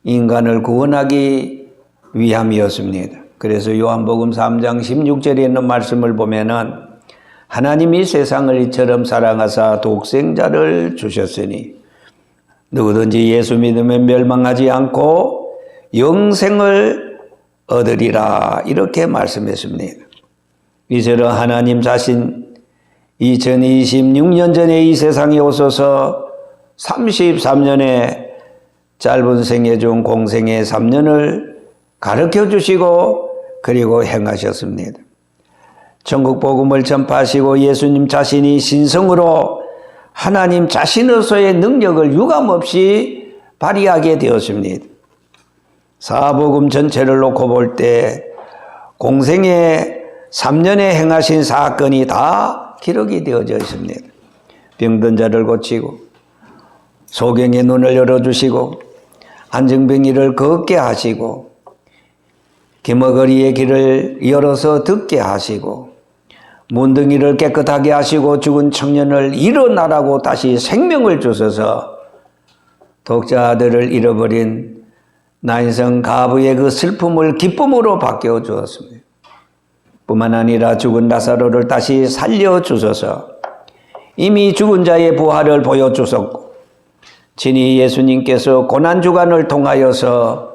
인간을 구원하기 위함이었습니다. 그래서 요한복음 3장 16절에 있는 말씀을 보면은 하나님이 세상을 이처럼 사랑하사 독생자를 주셨으니 누구든지 예수 믿으면 멸망하지 않고 영생을 얻으리라, 이렇게 말씀했습니다. 이처럼 하나님 자신 2026년 전에 이 세상에 오셔서 33년의 짧은 생애 중 공생의 3년을 가르쳐 주시고 그리고 행하셨습니다. 천국 복음을 전파하시고 예수님 자신이 신성으로 하나님 자신으로서의 능력을 유감없이 발휘하게 되었습니다. 사복음 전체를 놓고 볼 때 공생의 3년에 행하신 사건이 다 기록이 되어져 있습니다. 병든 자를 고치고 소경의 눈을 열어주시고 안증뱅이를 걷게 하시고 기머거리의 길을 열어서 듣게 하시고 문둥이를 깨끗하게 하시고 죽은 청년을 일어나라고 다시 생명을 주셔서 독자들을 잃어버린 나인성 가부의 그 슬픔을 기쁨으로 바뀌어 주었습니다. 뿐만 아니라 죽은 라사로를 다시 살려주셔서 이미 죽은 자의 부활을 보여주셨고 친히 예수님께서 고난주간을 통하여서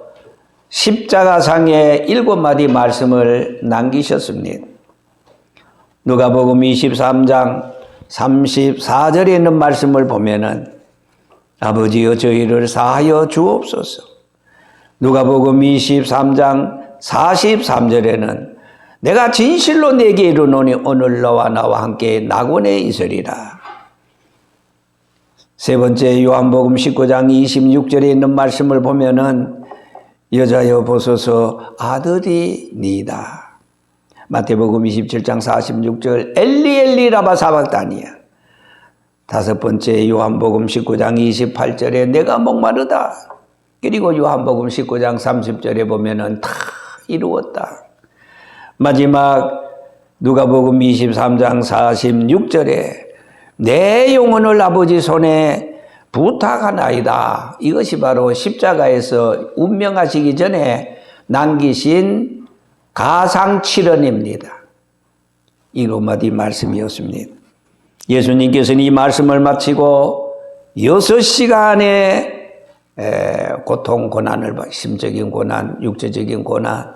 십자가상에 7마디 말씀을 남기셨습니다. 누가복음 23장 34절에 있는 말씀을 보면은 아버지여 저희를 사하여 주옵소서. 누가복음 23장 43절에는 내가 진실로 내게 이르노니 오늘 너와 나와 함께 낙원에 있으리라. 세 번째 요한복음 19장 26절에 있는 말씀을 보면은 여자여 보소서 아들이 니다. 마태복음 27장 46절 엘리 엘리 라마 사박다니야. 다섯 번째 요한복음 19장 28절에 내가 목마르다. 그리고 요한복음 19장 30절에 보면은 다 이루었다. 마지막 누가복음 23장 46절에 내 영혼을 아버지 손에 부탁하나이다. 이것이 바로 십자가에서 운명하시기 전에 남기신 가상칠언입니다. 7마디 말씀이었습니다. 예수님께서는 이 말씀을 마치고 6시간의 고통, 고난을, 심적인 고난, 육체적인 고난,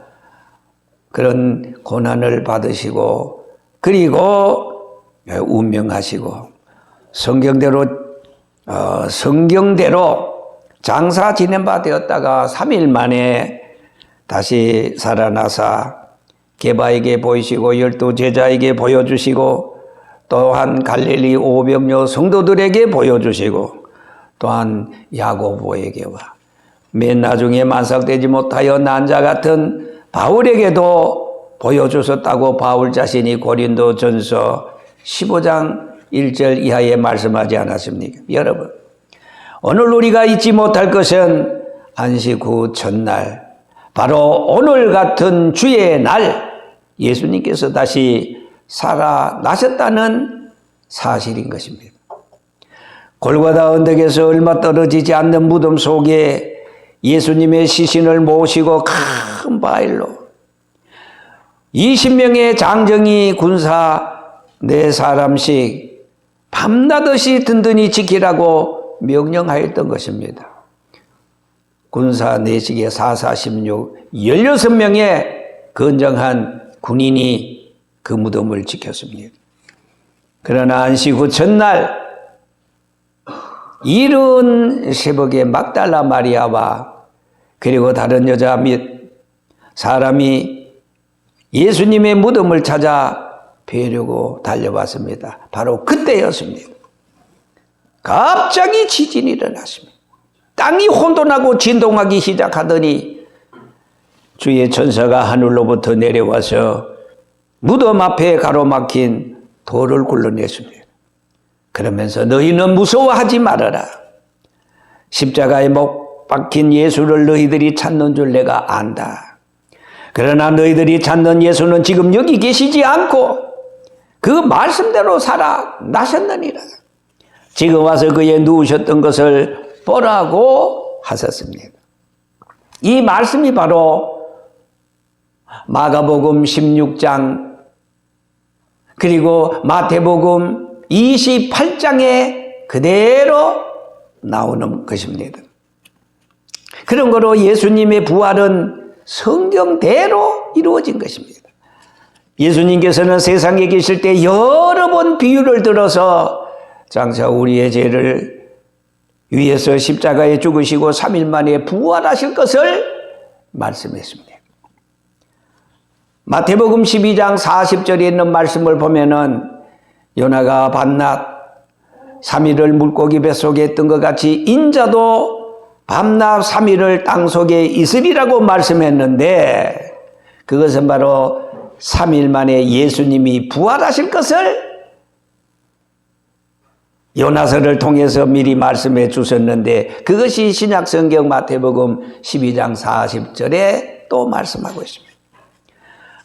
그런 고난을 받으시고 그리고 운명하시고 성경대로 장사 지낸 바 되었다가 3일 만에 다시 살아나사 게바에게 보이시고 12제자에게 보여주시고 또한 갈릴리 오병여 성도들에게 보여주시고 또한 야고보에게와 맨 나중에 만삭되지 못하여 난자 같은 바울에게도 보여주셨다고 바울 자신이 고린도전서 15장 1절 이하에 말씀하지 않았습니까? 여러분, 오늘 우리가 잊지 못할 것은 안식 후 첫날, 바로 오늘 같은 주의 날 예수님께서 다시 살아나셨다는 사실인 것입니다. 골고다 언덕에서 얼마 떨어지지 않는 무덤 속에 예수님의 시신을 모시고 큰 바일로 20명의 장정이 군사 4사람씩 밤낮없이 든든히 지키라고 명령하였던 것입니다. 군사 4식에 4, 16, 16명의 건장한 군인이 그 무덤을 지켰습니다. 그러나 안식 후 첫날 이른 새벽에 막달라 마리아와 그리고 다른 여자 및 사람이 예수님의 무덤을 찾아 뵈려고 달려왔습니다. 바로 그때였습니다. 갑자기 지진이 일어났습니다. 땅이 혼돈하고 진동하기 시작하더니 주의 천사가 하늘로부터 내려와서 무덤 앞에 가로막힌 돌을 굴러냈습니다. 그러면서 너희는 무서워하지 말아라. 십자가에 못 박힌 예수를 너희들이 찾는 줄 내가 안다. 그러나 너희들이 찾는 예수는 지금 여기 계시지 않고 그 말씀대로 살아나셨느니라. 지금 와서 그의 누우셨던 것을 보라고 하셨습니다. 이 말씀이 바로 마가복음 16장 그리고 마태복음 28장에 그대로 나오는 것입니다. 그런 거로 예수님의 부활은 성경대로 이루어진 것입니다. 예수님께서는 세상에 계실 때 여러 번 비유를 들어서 장차 우리의 죄를 위해서 십자가에 죽으시고 3일 만에 부활하실 것을 말씀했습니다. 마태복음 12장 40절에 있는 말씀을 보면은 요나가 밤낮 3일을 물고기 뱃속에 있던 것 같이 인자도 밤낮 3일을 땅속에 있으리라고 말씀했는데 그것은 바로 3일 만에 예수님이 부활하실 것을 요나서를 통해서 미리 말씀해 주셨는데 그것이 신약성경 마태복음 12장 40절에 또 말씀하고 있습니다.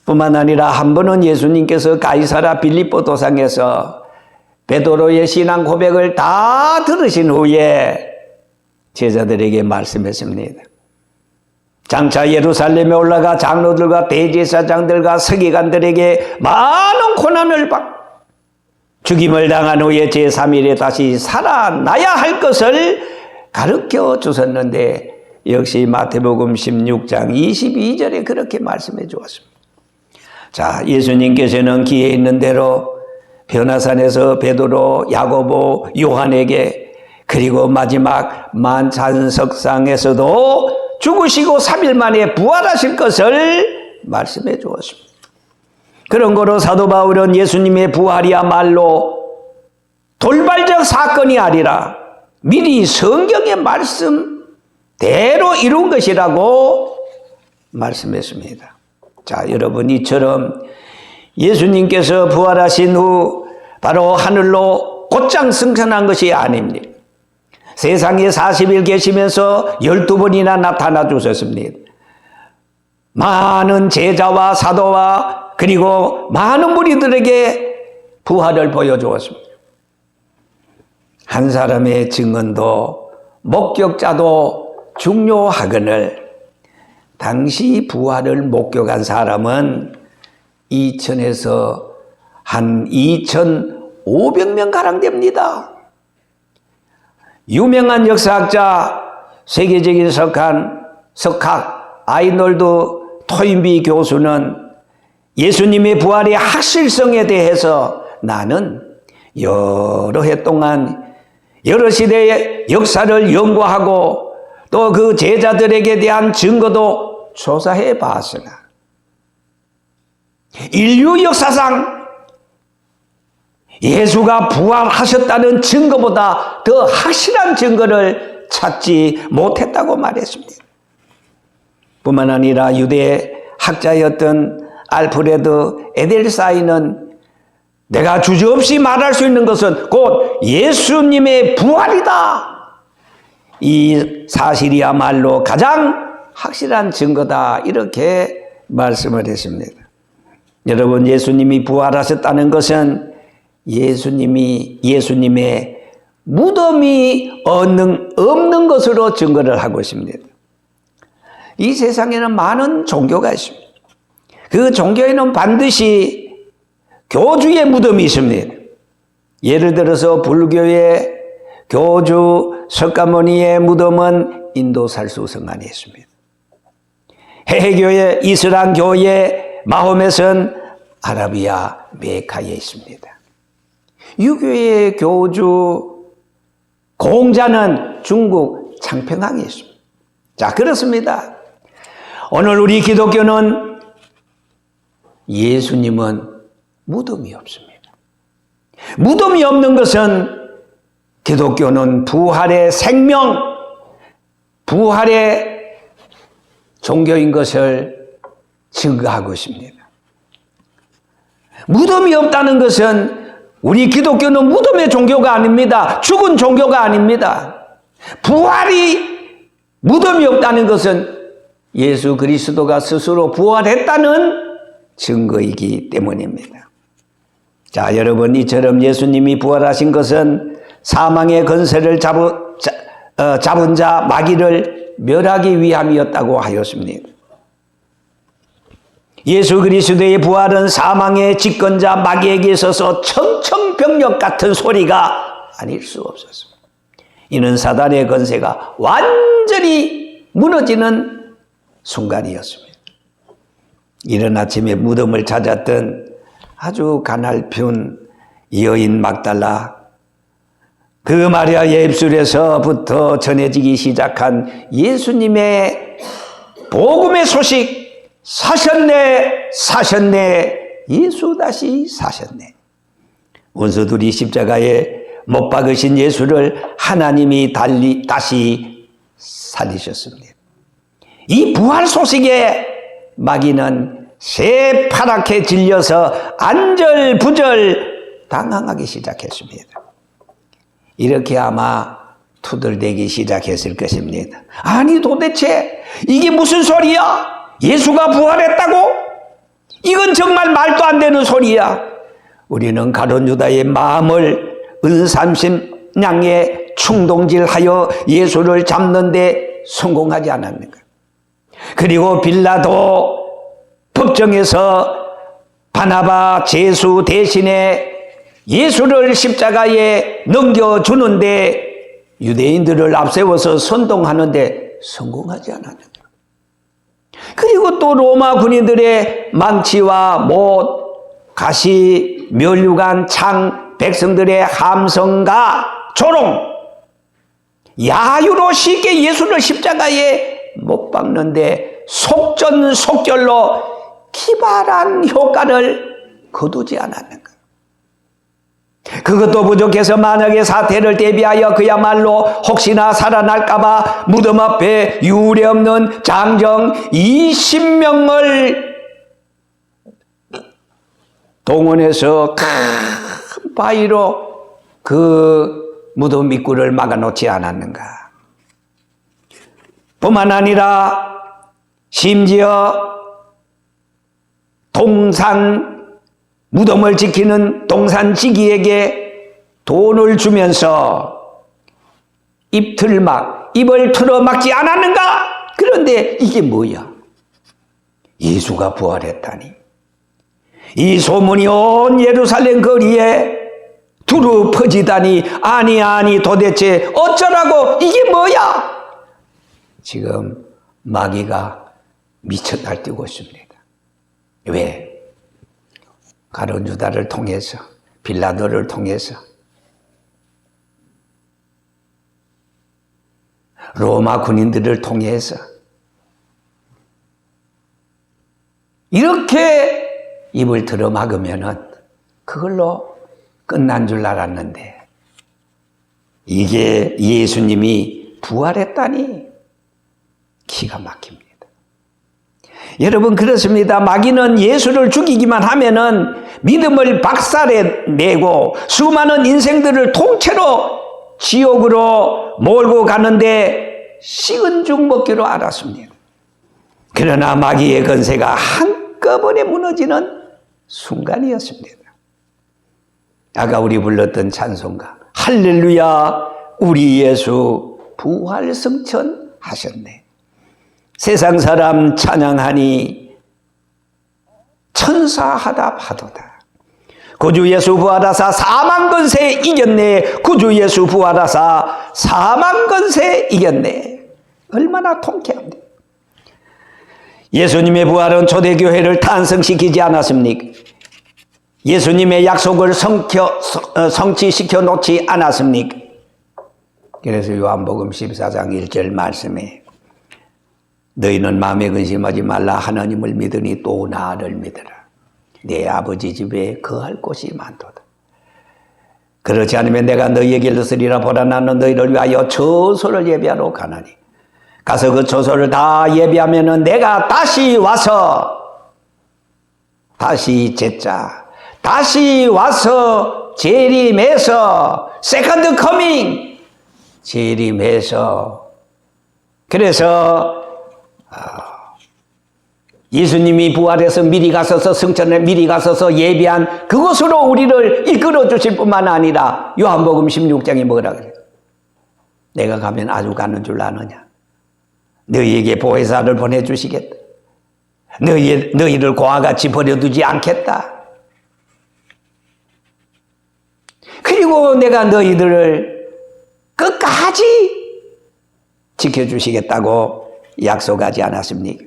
뿐만 아니라 한 번은 예수님께서 가이사라 빌립보 도상에서 베드로의 신앙 고백을 다 들으신 후에 제자들에게 말씀했습니다. 장차 예루살렘에 올라가 장로들과 대제사장들과 서기관들에게 많은 고난을 받고 죽임을 당한 후에 제3일에 다시 살아나야 할 것을 가르쳐 주셨는데 역시 마태복음 16장 22절에 그렇게 말씀해 주었습니다. 자, 예수님께서는 기회 있는 대로 변화산에서 베드로, 야고보, 요한에게 그리고 마지막 만찬석상에서도 죽으시고 3일 만에 부활하실 것을 말씀해 주었습니다. 그런 거로 사도 바울은 예수님의 부활이야말로 돌발적 사건이 아니라 미리 성경의 말씀대로 이룬 것이라고 말씀했습니다. 자, 여러분 이처럼 예수님께서 부활하신 후 바로 하늘로 곧장 승천한 것이 아닙니다. 세상에 40일 계시면서 12번이나 나타나 주셨습니다. 많은 제자와 사도와 그리고 많은 무리들에게 부활을 보여주었습니다. 한 사람의 증언도 목격자도 중요하거늘 당시 부활을 목격한 사람은 2000에서 한 2500명 가량 됩니다. 유명한 역사학자 세계적인 석학 아이놀드 토인비 교수는 예수님의 부활의 확실성에 대해서 나는 여러 해 동안 여러 시대의 역사를 연구하고 또 그 제자들에게 대한 증거도 조사해 봤으나 인류 역사상 예수가 부활하셨다는 증거보다 더 확실한 증거를 찾지 못했다고 말했습니다. 뿐만 아니라 유대 학자였던 알프레드 에델사이는 내가 주저없이 말할 수 있는 것은 곧 예수님의 부활이다. 이 사실이야말로 가장 확실한 증거다. 이렇게 말씀을 했습니다. 여러분, 예수님이 부활하셨다는 것은 예수님의 무덤이 없는 것으로 증거를 하고 있습니다. 이 세상에는 많은 종교가 있습니다. 그 종교에는 반드시 교주의 무덤이 있습니다. 예를 들어서 불교의 교주 석가모니의 무덤은 인도 살수성안에 있습니다. 해외교의 이슬람교의 마호멧은 아라비아 메카에 있습니다. 유교의 교주 공자는 중국 창평항에 있습니다. 자, 그렇습니다. 오늘 우리 기독교는 예수님은 무덤이 없습니다. 무덤이 없는 것은 기독교는 부활의 생명, 부활의 종교인 것을 증거하고 있습니다. 무덤이 없다는 것은 우리 기독교는 무덤의 종교가 아닙니다. 죽은 종교가 아닙니다. 부활이 무덤이 없다는 것은 예수 그리스도가 스스로 부활했다는 증거이기 때문입니다. 자, 여러분, 이처럼 예수님이 부활하신 것은 사망의 권세를 잡은 자 마귀를 멸하기 위함이었다고 하였습니다. 예수 그리스도의 부활은 사망의 집권자 마귀에게 있어서 청청병력 같은 소리가 아닐 수 없었습니다. 이는 사단의 권세가 완전히 무너지는 순간이었습니다. 이른 아침에 무덤을 찾았던 아주 가냘픈 여인 막달라, 그 마리아의 입술에서부터 전해지기 시작한 예수님의 복음의 소식, 사셨네, 사셨네, 예수 다시 사셨네. 원수들이 십자가에 못 박으신 예수를 하나님이 다시 살리셨습니다. 이 부활 소식에 마귀는 새파랗게 질려서 안절부절 당황하기 시작했습니다. 이렇게 아마 투덜대기 시작했을 것입니다. 아니 도대체 이게 무슨 소리야? 예수가 부활했다고? 이건 정말 말도 안 되는 소리야. 우리는 가룟 유다의 마음을 은삼십냥에 충동질하여 예수를 잡는 데 성공하지 않았는가? 그리고 빌라도 법정에서 바나바 제수 대신에 예수를 십자가에 넘겨주는데 유대인들을 앞세워서 선동하는데 성공하지 않았는가? 그리고 또 로마 군인들의 망치와 못, 가시, 면류관, 창, 백성들의 함성과 조롱, 야유로 쉽게 예수를 십자가에 못 박는데 속전속결로 기발한 효과를 거두지 않았는가? 그것도 부족해서 만약에 사태를 대비하여 그야말로 혹시나 살아날까봐 무덤 앞에 유례없는 장정 20명을 동원해서 큰 바위로 그 무덤 입구를 막아놓지 않았는가? 뿐만 아니라 심지어 동산 무덤을 지키는 동산지기에게 돈을 주면서 입을 틀어 막지 않았는가? 그런데 이게 뭐야? 예수가 부활했다니. 이 소문이 온 예루살렘 거리에 두루 퍼지다니. 아니 도대체 어쩌라고? 이게 뭐야? 지금 마귀가 미쳐 날뛰고 있습니다. 왜? 가룟 유다를 통해서, 빌라도를 통해서, 로마 군인들을 통해서 이렇게 입을 들어 막으면은 그걸로 끝난 줄 알았는데 이게 예수님이 부활했다니 기가 막힙니다. 여러분 그렇습니다. 마귀는 예수를 죽이기만 하면은 믿음을 박살내고 수많은 인생들을 통째로 지옥으로 몰고 가는데 식은 죽 먹기로 알았습니다. 그러나 마귀의 권세가 한꺼번에 무너지는 순간이었습니다. 아까 우리 불렀던 찬송가 할렐루야 우리 예수 부활승천하셨네. 세상 사람 찬양하니 천사하다 파도다. 구주 예수 부활하사 사망 권세 이겼네. 구주 예수 부활하사 사망 권세 이겼네. 얼마나 통쾌합니다. 예수님의 부활은 초대교회를 탄생시키지 않았습니까? 예수님의 약속을 성취시켜 놓지 않았습니까? 그래서 요한복음 14장 1절 말씀에 너희는 마음에 근심하지 말라. 하나님을 믿으니 또 나를 믿으라. 내 아버지 집에 거할 곳이 많도다. 그렇지 않으면 내가 너희에게 일러으리라. 보라 나는 너희를 위하여 처소를 예비하러 가나니 가서 그 처소를 다 예비하면은 내가 다시 와서 다시 제자 다시 와서 재림해서 세컨드 커밍 재림해서 그래서 예수님이 부활해서 미리 가서서 승천에 미리 가서서 예비한 그곳으로 우리를 이끌어 주실 뿐만 아니라 요한복음 16장에 뭐라 그래요? 내가 가면 아주 가는 줄 아느냐? 너희에게 보혜사를 보내주시겠다. 너희를 고와 같이 버려두지 않겠다. 그리고 내가 너희들을 끝까지 지켜주시겠다고 약속하지 않았습니까?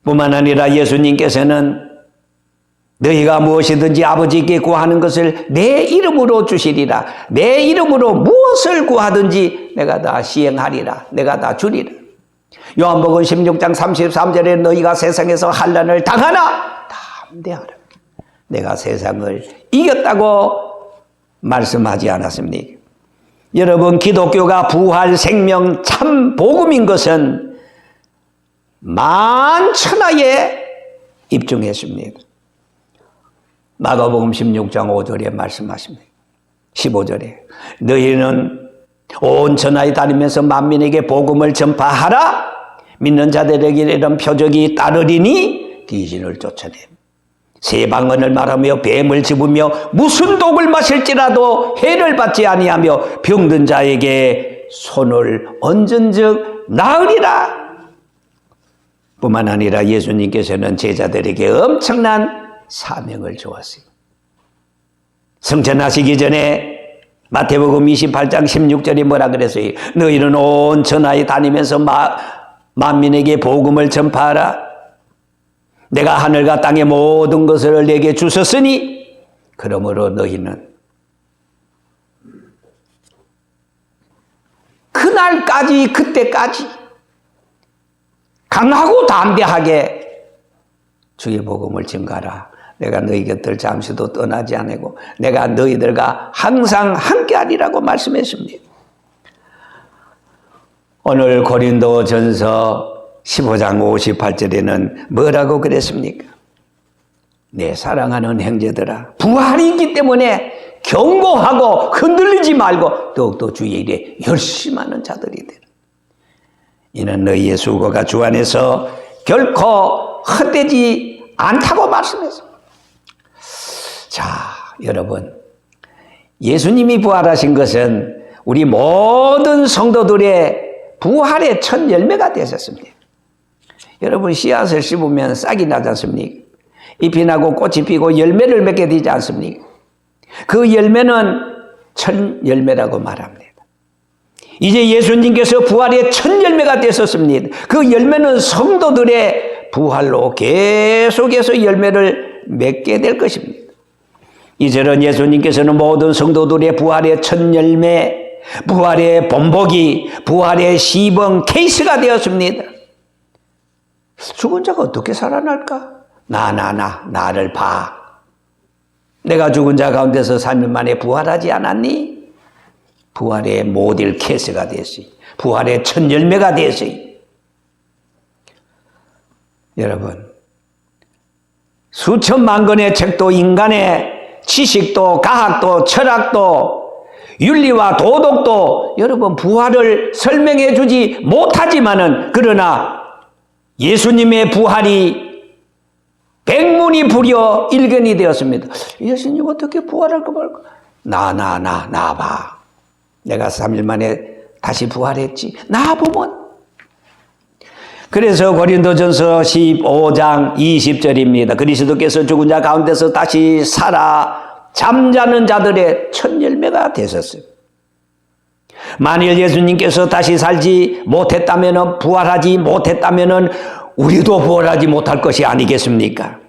뿐만 아니라 예수님께서는 너희가 무엇이든지 아버지께 구하는 것을 내 이름으로 주시리라. 내 이름으로 무엇을 구하든지 내가 다 시행하리라. 내가 다 주리라. 요한복음 16장 33절에 너희가 세상에서 환난을 당하나 담대하라. 내가 세상을 이겼다고 말씀하지 않았습니까? 여러분, 기독교가 부활, 생명, 참 복음인 것은 만천하에 입증했습니다. 마가복음 16장 5절에 말씀하십니다. 15절에 너희는 온 천하에 다니면서 만민에게 복음을 전파하라. 믿는 자들에게 이런 표적이 따르리니 귀신을 쫓아내 새 방언을 말하며 뱀을 집으며 무슨 독을 마실지라도 해를 받지 아니하며 병든 자에게 손을 얹은즉 나으리라. 뿐만 아니라 예수님께서는 제자들에게 엄청난 사명을 주었어요. 승천하시기 전에 마태복음 28장 16절이 뭐라 그랬어요? 너희는 온 천하에 다니면서 만민에게 복음을 전파하라. 내가 하늘과 땅의 모든 것을 내게 주셨으니 그러므로 너희는 그날까지 그때까지 강하고 담대하게 주의 복음을 전가하라. 내가 너희 곁을 잠시도 떠나지 않고 내가 너희들과 항상 함께하리라고 말씀했습니다. 오늘 고린도전서 15장 58절에는 뭐라고 그랬습니까? 내 사랑하는 형제들아, 부활이 있기 때문에 경고하고 흔들리지 말고 더욱더 주의 일에 열심하는 자들이 되라. 이는 너희의 수고가 주 안에서 결코 헛되지 않다고 말씀했습니다. 자, 여러분, 예수님이 부활하신 것은 우리 모든 성도들의 부활의 첫 열매가 되셨습니다. 여러분, 씨앗을 씹으면 싹이 나지 않습니까? 잎이 나고 꽃이 피고 열매를 맺게 되지 않습니까? 그 열매는 첫 열매라고 말합니다. 이제 예수님께서 부활의 첫 열매가 되셨습니다. 그 열매는 성도들의 부활로 계속해서 열매를 맺게 될 것입니다. 이제는 예수님께서는 모든 성도들의 부활의 첫 열매, 부활의 본보기, 부활의 시범 케이스가 되었습니다. 죽은 자가 어떻게 살아날까? 나를 봐. 내가 죽은 자 가운데서 3일 만에 부활하지 않았니? 부활의 모델 케이스가 됐어요. 부활의 첫 열매가 됐어요. 여러분, 수천만 권의 책도 인간의 지식도 과학도 철학도 윤리와 도덕도 여러분 부활을 설명해 주지 못하지만은 그러나 예수님의 부활이 백문이 불여 일견이 되었습니다. 예수님 어떻게 부활할까 말까? 나 봐. 내가 3일 만에 다시 부활했지. 나 보면. 그래서 고린도전서 15장 20절입니다. 그리스도께서 죽은 자 가운데서 다시 살아 잠자는 자들의 첫 열매가 되셨어요. 만일 예수님께서 다시 살지 못했다면, 부활하지 못했다면 우리도 부활하지 못할 것이 아니겠습니까?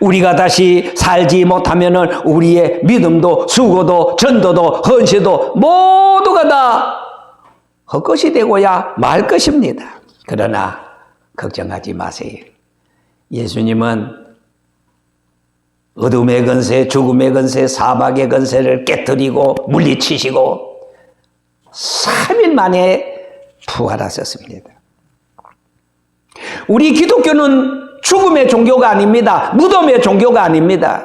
우리가 다시 살지 못하면 우리의 믿음도 수고도 전도도 헌신도 모두가 다 헛것이 되고야 말 것입니다. 그러나 걱정하지 마세요. 예수님은 어둠의 권세, 죽음의 권세, 사박의 권세를 깨뜨리고 물리치시고 3일 만에 부활하셨습니다. 우리 기독교는 죽음의 종교가 아닙니다. 무덤의 종교가 아닙니다.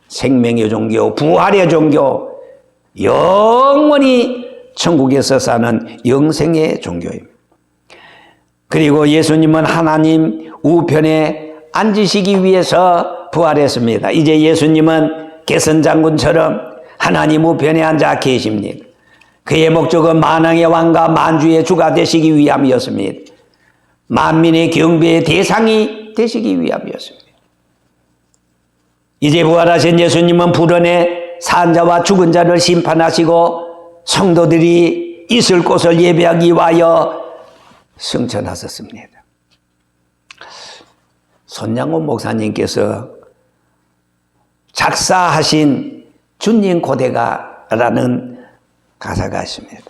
생명의 종교, 부활의 종교, 영원히 천국에서 사는 영생의 종교입니다. 그리고 예수님은 하나님 우편에 앉으시기 위해서 부활했습니다. 이제 예수님은 개선장군처럼 하나님 우편에 앉아 계십니다. 그의 목적은 만왕의 왕과 만주의 주가 되시기 위함이었습니다. 만민의 경배의 대상이 되시기 위함이었습니다. 이제 부활하신 예수님은 불원에 산 자와 죽은 자를 심판하시고 성도들이 있을 곳을 예배하기 위하여 승천하셨습니다. 손양호 목사님께서 작사하신 주님 고대가라는 가사가 있습니다.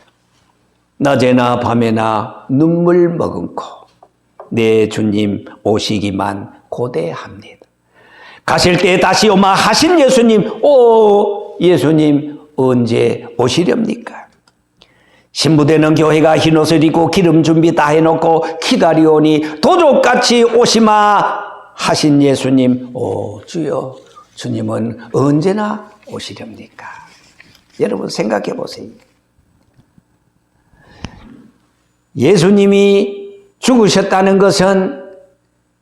낮에나 밤에나 눈물 머금고 내 주님 오시기만 고대합니다. 가실 때 다시 오마 하신 예수님, 오 예수님 언제 오시렵니까? 신부되는 교회가 흰옷을 입고 기름 준비 다 해놓고 기다리오니 도적같이 오시마 하신 예수님, 오 주여 주님은 언제나 오시렵니까? 여러분 생각해 보세요. 예수님이 죽으셨다는 것은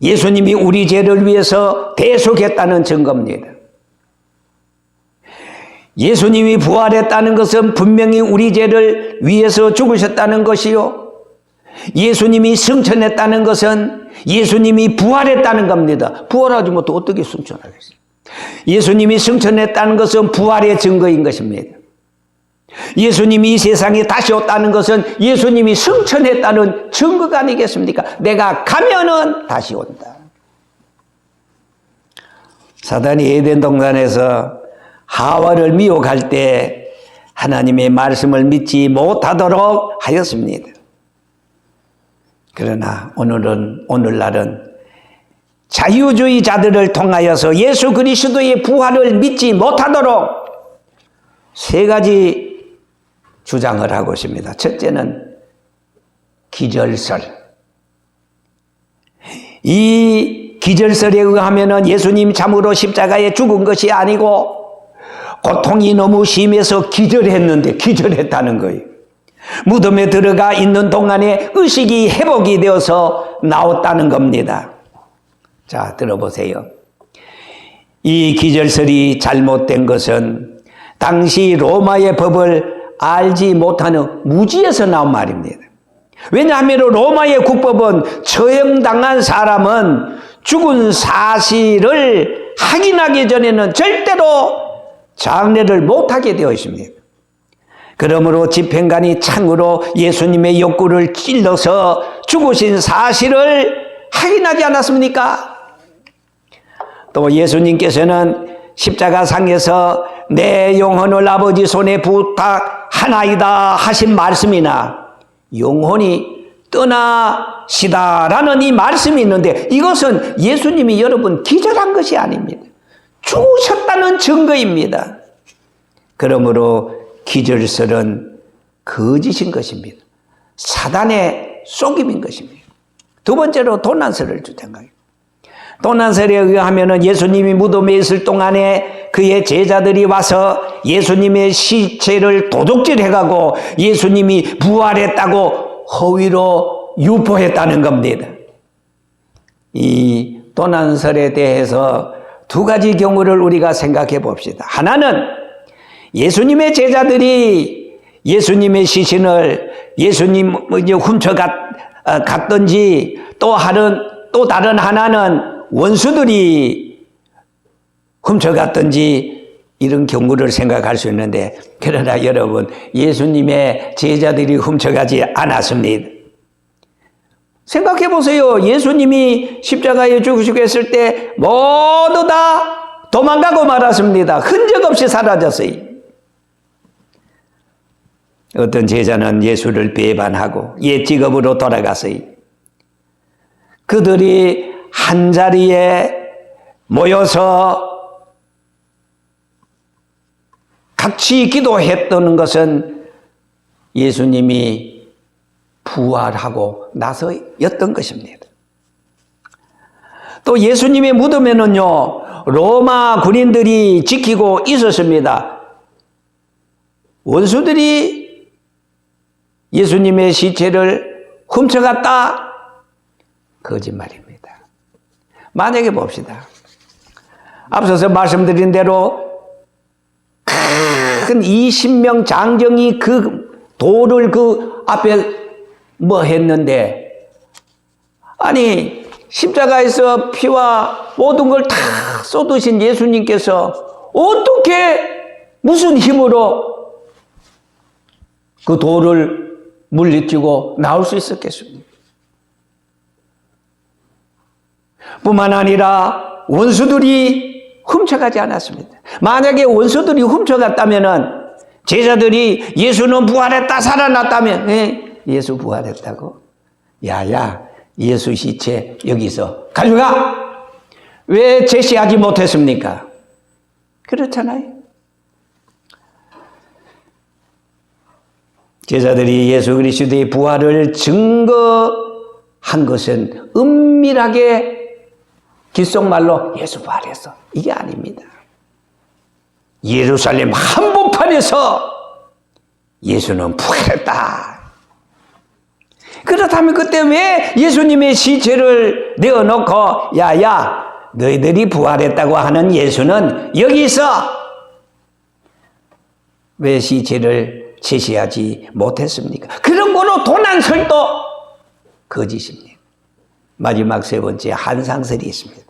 예수님이 우리 죄를 위해서 대속했다는 증거입니다. 예수님이 부활했다는 것은 분명히 우리 죄를 위해서 죽으셨다는 것이요. 예수님이 승천했다는 것은 예수님이 부활했다는 겁니다. 부활하지 못해 어떻게 승천하겠어요? 예수님이 승천했다는 것은 부활의 증거인 것입니다. 예수님이 이 세상에 다시 왔다는 것은 예수님이 승천했다는 증거가 아니겠습니까? 내가 가면은 다시 온다. 사단이 에덴 동산에서 하와를 미혹할 때 하나님의 말씀을 믿지 못하도록 하였습니다. 그러나 오늘날은 자유주의자들을 통하여서 예수 그리스도의 부활을 믿지 못하도록 세 가지 주장을 하고 있습니다. 첫째는 기절설. 이 기절설에 의하면 예수님 참으로 십자가에 죽은 것이 아니고 고통이 너무 심해서 기절했다는 거예요. 무덤에 들어가 있는 동안에 의식이 회복이 되어서 나왔다는 겁니다. 자, 들어보세요. 이 기절설이 잘못된 것은 당시 로마의 법을 알지 못하는 무지에서 나온 말입니다. 왜냐하면 로마의 국법은 처형당한 사람은 죽은 사실을 확인하기 전에는 절대로 장례를 못하게 되어 있습니다. 그러므로 집행관이 창으로 예수님의 욕구를 찔러서 죽으신 사실을 확인하지 않았습니까? 또 예수님께서는 십자가상에서 내 영혼을 아버지 손에 부탁하나이다 하신 말씀이나 영혼이 떠나시다라는 이 말씀이 있는데 이것은 예수님이 여러분 기절한 것이 아닙니다. 죽으셨다는 증거입니다. 그러므로 기절설은 거짓인 것입니다. 사단의 속임인 것입니다. 두 번째로 도난설을 주장합니다. 도난설에 의하면 예수님이 무덤에 있을 동안에 그의 제자들이 와서 예수님의 시체를 도둑질해가고 예수님이 부활했다고 허위로 유포했다는 겁니다. 이 도난설에 대해서 두 가지 경우를 우리가 생각해 봅시다. 하나는 예수님의 제자들이 예수님의 시신을 예수님 훔쳐갔든지 또 다른 하나는 원수들이 훔쳐갔든지 이런 경우를 생각할 수 있는데 그러나 여러분 예수님의 제자들이 훔쳐가지 않았습니다. 생각해 보세요. 예수님이 십자가에 죽으시고 했을 때 모두 다 도망가고 말았습니다. 흔적 없이 사라졌어요. 어떤 제자는 예수를 배반하고 옛 직업으로 돌아갔어요. 그들이 한자리에 모여서 같이 기도했던 것은 예수님이 부활하고 나서였던 것입니다. 또 예수님의 무덤에는요, 로마 군인들이 지키고 있었습니다. 원수들이 예수님의 시체를 훔쳐갔다? 거짓말입니다. 만약에 봅시다. 앞서서 말씀드린 대로 큰 20명 장정이 그 돌을 그 앞에 뭐 했는데, 아니 십자가에서 피와 모든 걸 다 쏟으신 예수님께서 어떻게 무슨 힘으로 그 돌을 물리치고 나올 수 있었겠습니까? 뿐만 아니라 원수들이 훔쳐가지 않았습니다. 만약에 원수들이 훔쳐갔다면 제자들이 예수는 부활했다 살아났다면, 예수 부활했다고? 야야, 예수 시체 여기서 가져가! 왜 제시하지 못했습니까? 그렇잖아요. 제자들이 예수 그리스도의 부활을 증거한 것은 은밀하게 귓속말로 예수 부활했어, 이게 아닙니다. 예루살렘 한복판에서 예수는 부활했다. 그렇다면 그때 왜 예수님의 시체를 내어놓고 야야 너희들이 부활했다고 하는 예수는 여기서 왜 시체를 제시하지 못했습니까? 그런 거로 도난설도 거짓입니다. 마지막 세 번째 한상설이 있습니다.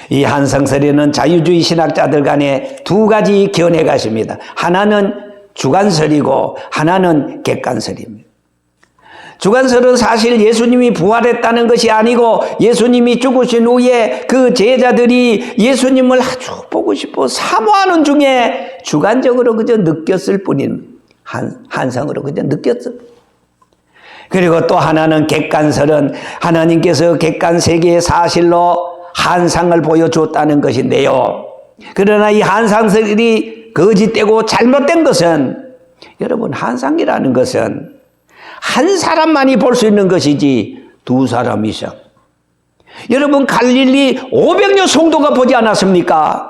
이 한상설에는 자유주의 신학자들 간에 두 가지 견해가 있습니다. 하나는 주관설이고 하나는 객관설입니다. 주관설은 사실 예수님이 부활했다는 것이 아니고 예수님이 죽으신 후에 그 제자들이 예수님을 아주 보고 싶어 사모하는 중에 주관적으로 그저 느꼈을 뿐인 한상으로 그저 느꼈을 뿐. 그리고 또 하나는 객관설은 하나님께서 객관 세계의 사실로 한상을 보여줬다는 것인데요. 그러나 이 한상설이 거짓되고 잘못된 것은, 여러분, 한상이라는 것은 한 사람만이 볼 수 있는 것이지 두 사람 이상. 여러분, 갈릴리 500여 성도가 보지 않았습니까?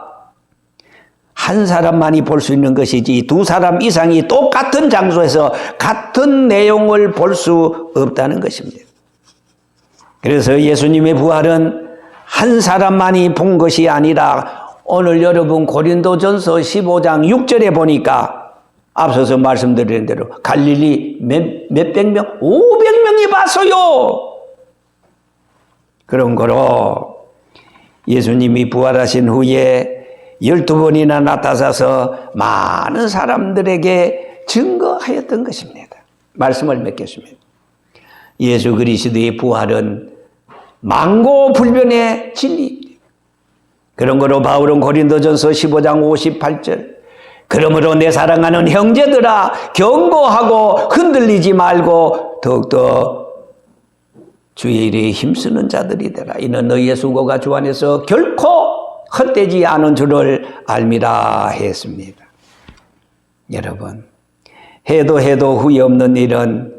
한 사람만이 볼 수 있는 것이지 두 사람 이상이 똑같은 장소에서 같은 내용을 볼 수 없다는 것입니다. 그래서 예수님의 부활은 한 사람만이 본 것이 아니라 오늘 여러분 고린도전서 15장 6절에 보니까 앞서서 말씀드린 대로 갈릴리 몇백 명, 500명이 봤어요. 그런 거로 예수님이 부활하신 후에 12번이나 나타나서 많은 사람들에게 증거하였던 것입니다. 말씀을 맺겠습니다. 예수 그리스도의 부활은 망고불변의 진리입니다. 그런 거로 바울은 고린도전서 15장 58절, 그러므로 내 사랑하는 형제들아 경고하고 흔들리지 말고 더욱더 주의 일에 힘쓰는 자들이 되라. 이는 너희의 수고가 주 안에서 결코 헛되지 않은 줄을 알미라 했습니다. 여러분, 해도 후회 없는 일은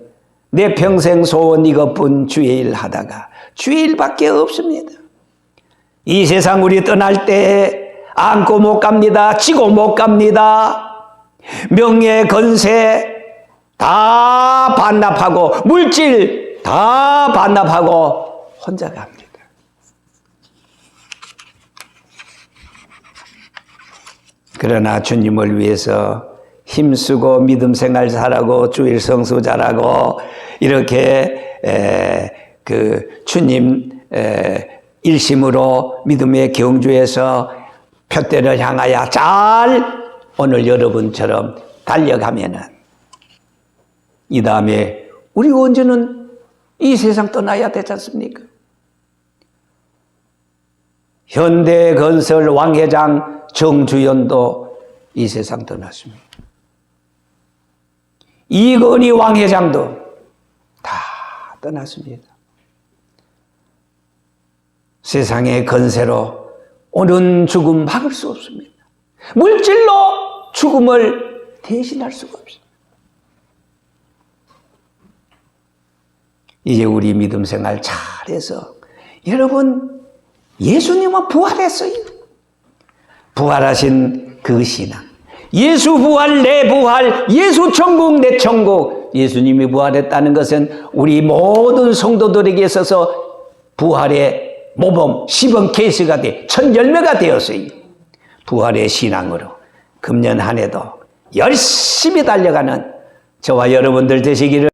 내 평생 소원 이것뿐 주의 일 하다가 주의 일밖에 없습니다. 이 세상 우리 떠날 때 안고 못 갑니다. 지고 못 갑니다. 명예, 건세 다 반납하고 물질 다 반납하고 혼자 갑니다. 그러나 주님을 위해서 힘쓰고 믿음 생활 잘하고 주일 성수 잘하고 이렇게 그 주님 일심으로 믿음의 경주에서 표대를 향하여 잘 오늘 여러분처럼 달려가면은 이 다음에 우리 언제는 이 세상 떠나야 되지 않습니까? 현대건설 왕회장 정주연도 이 세상 떠났습니다. 이건희 왕회장도 다 떠났습니다. 세상의 건세로 오는 죽음 막을 수 없습니다. 물질로 죽음을 대신할 수가 없습니다. 이제 우리 믿음 생활 잘해서 여러분 예수님은 부활했어요. 부활하신 그 신앙, 예수 부활 내 부활, 예수 천국 내 천국. 예수님이 부활했다는 것은 우리 모든 성도들에게 있어서 부활의 모범, 시범 케이스가 돼 첫 열매가 되었어요. 부활의 신앙으로 금년 한 해도 열심히 달려가는 저와 여러분들 되시기를